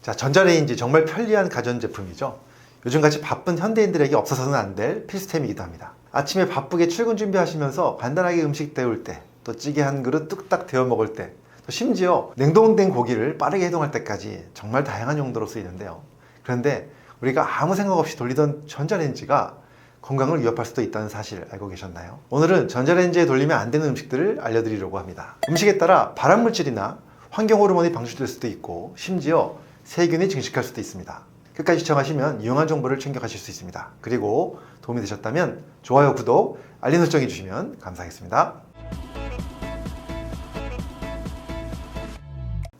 자, 전자레인지 정말 편리한 가전제품이죠. 요즘같이 바쁜 현대인들에게 없어서는 안 될 필수템이기도 합니다. 아침에 바쁘게 출근 준비하시면서 간단하게 음식 데울 때, 또 찌개 한 그릇 뚝딱 데워 먹을 때, 또 심지어 냉동된 고기를 빠르게 해동할 때까지 정말 다양한 용도로 쓰이는데요. 그런데 우리가 아무 생각 없이 돌리던 전자레인지가 건강을 위협할 수도 있다는 사실 알고 계셨나요? 오늘은 전자레인지에 돌리면 안 되는 음식들을 알려드리려고 합니다. 음식에 따라 발암물질이나 환경 호르몬이 방출될 수도 있고, 심지어 세균이 증식할 수도 있습니다. 끝까지 시청하시면 유용한 정보를 챙겨가실 수 있습니다. 그리고 도움이 되셨다면 좋아요, 구독, 알림 설정 해주시면 감사하겠습니다.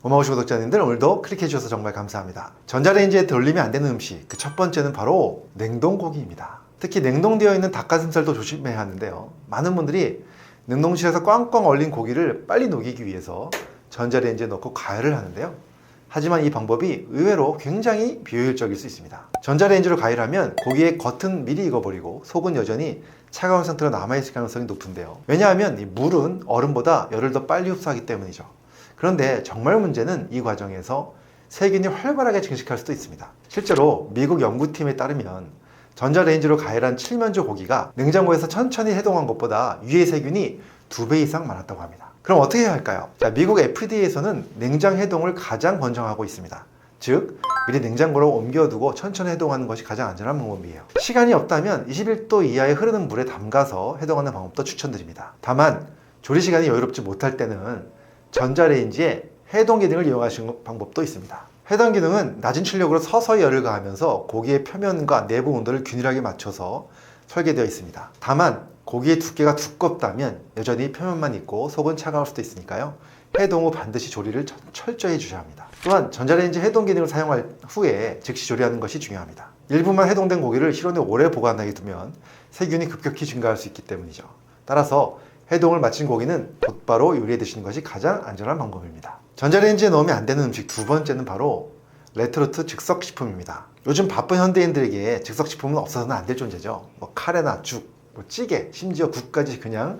고마우신 구독자님들, 오늘도 클릭해주셔서 정말 감사합니다. 전자레인지에 돌리면 안 되는 음식, 그 첫 번째는 바로 냉동고기입니다. 특히 냉동되어 있는 닭가슴살도 조심해야 하는데요. 많은 분들이 냉동실에서 꽝꽝 얼린 고기를 빨리 녹이기 위해서 전자레인지에 넣고 가열을 하는데요. 하지만 이 방법이 의외로 굉장히 비효율적일 수 있습니다. 전자레인지로 가열하면 고기의 겉은 미리 익어버리고 속은 여전히 차가운 상태로 남아있을 가능성이 높은데요. 왜냐하면 이 물은 얼음보다 열을 더 빨리 흡수하기 때문이죠. 그런데 정말 문제는 이 과정에서 세균이 활발하게 증식할 수도 있습니다. 실제로 미국 연구팀에 따르면 전자레인지로 가열한 칠면조 고기가 냉장고에서 천천히 해동한 것보다 유해 세균이 2배 이상 많았다고 합니다. 그럼 어떻게 해야 할까요? 자, 미국 FDA에서는 냉장 해동을 가장 권장하고 있습니다. 즉, 미리 냉장고로 옮겨두고 천천히 해동하는 것이 가장 안전한 방법이에요. 시간이 없다면 21도 이하의 흐르는 물에 담가서 해동하는 방법도 추천드립니다. 다만 조리 시간이 여유롭지 못할 때는 전자레인지에 해동 기능을 이용하시는 방법도 있습니다. 해동 기능은 낮은 출력으로 서서히 열을 가하면서 고기의 표면과 내부 온도를 균일하게 맞춰서 설계되어 있습니다. 다만 고기의 두께가 두껍다면 여전히 표면만 있고 속은 차가울 수도 있으니까요. 해동 후 반드시 조리를 철저히 해주셔야 합니다. 또한 전자레인지 해동 기능을 사용할 후에 즉시 조리하는 것이 중요합니다. 일부만 해동된 고기를 실온에 오래 보관하게 두면 세균이 급격히 증가할 수 있기 때문이죠. 따라서 해동을 마친 고기는 곧바로 요리해 드시는 것이 가장 안전한 방법입니다. 전자레인지에 넣으면 안 되는 음식 두 번째는 바로 레트르트 즉석식품입니다. 요즘 바쁜 현대인들에게 즉석식품은 없어서는 안 될 존재죠. 카레나 죽, 찌개, 심지어 국까지 그냥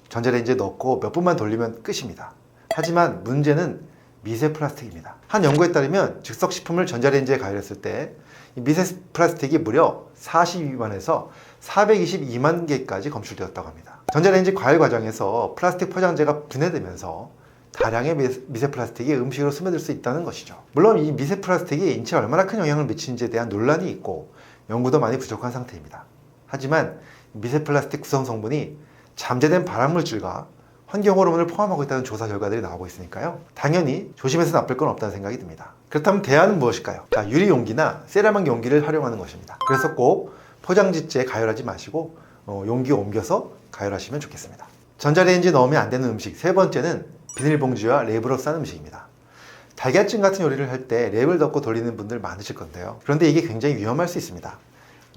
전자레인지에 넣고 몇 분만 돌리면 끝입니다. 하지만 문제는 미세 플라스틱입니다. 한 연구에 따르면 즉석식품을 전자레인지에 가열했을 때 미세 플라스틱이 무려 42만에서 422만 개까지 검출되었다고 합니다. 전자레인지 가열 과정에서 플라스틱 포장재가 분해되면서 다량의 미세 플라스틱이 음식으로 스며들 수 있다는 것이죠. 물론 이 미세 플라스틱이 인체에 얼마나 큰 영향을 미치는지에 대한 논란이 있고 연구도 많이 부족한 상태입니다. 하지만 미세 플라스틱 구성 성분이 잠재된 발암물질과 환경 호르몬을 포함하고 있다는 조사 결과들이 나오고 있으니까요. 당연히 조심해서 나쁠 건 없다는 생각이 듭니다. 그렇다면 대안은 무엇일까요? 자, 유리 용기나 세라믹 용기를 활용하는 것입니다. 그래서 꼭 포장지째에 가열하지 마시고 용기 옮겨서 가열하시면 좋겠습니다. 전자레인지에 넣으면 안 되는 음식 세 번째는 비닐봉지와 랩으로 싼 음식입니다. 달걀찜 같은 요리를 할 때 랩을 덮고 돌리는 분들 많으실 건데요. 그런데 이게 굉장히 위험할 수 있습니다.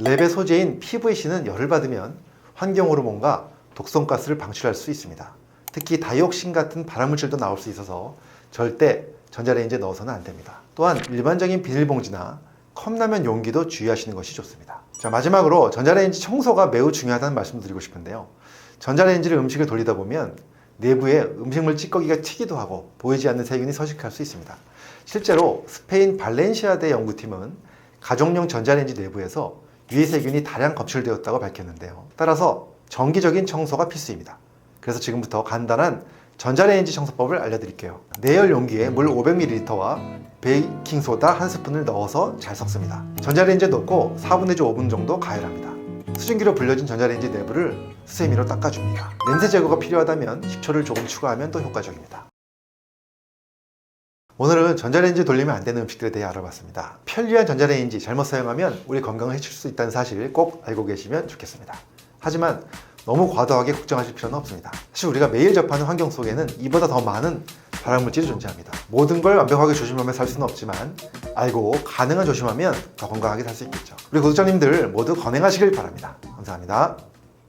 랩의 소재인 PVC는 열을 받으면 환경 호르몬과 독성가스를 방출할 수 있습니다. 특히 다이옥신 같은 발암물질도 나올 수 있어서 절대 전자레인지에 넣어서는 안 됩니다. 또한 일반적인 비닐봉지나 컵라면 용기도 주의하시는 것이 좋습니다. 자, 마지막으로 전자레인지 청소가 매우 중요하다는 말씀을 드리고 싶은데요. 전자레인지를 음식을 돌리다 보면 내부에 음식물 찌꺼기가 튀기도 하고 보이지 않는 세균이 서식할 수 있습니다. 실제로 스페인 발렌시아대 연구팀은 가정용 전자레인지 내부에서 유해 세균이 다량 검출되었다고 밝혔는데요. 따라서 정기적인 청소가 필수입니다. 그래서 지금부터 간단한 전자레인지 청소법을 알려드릴게요. 내열 용기에 물 500ml와 베이킹소다 1스푼을 넣어서 잘 섞습니다. 전자레인지에 넣고 4분 내지 5분 정도 가열합니다. 수증기로 불려진 전자레인지 내부를 수세미로 닦아줍니다. 냄새 제거가 필요하다면 식초를 조금 추가하면 더 효과적입니다. 오늘은 전자레인지 돌리면 안 되는 음식들에 대해 알아봤습니다. 편리한 전자레인지 잘못 사용하면 우리 건강을 해칠 수 있다는 사실 꼭 알고 계시면 좋겠습니다. 하지만 너무 과도하게 걱정하실 필요는 없습니다. 사실 우리가 매일 접하는 환경 속에는 이보다 더 많은 발암물질이 존재합니다. 모든 걸 완벽하게 조심하며 살 수는 없지만 알고 가능한 조심하면 더 건강하게 살 수 있겠죠. 우리 구독자님들 모두 건강하시길 바랍니다. 감사합니다.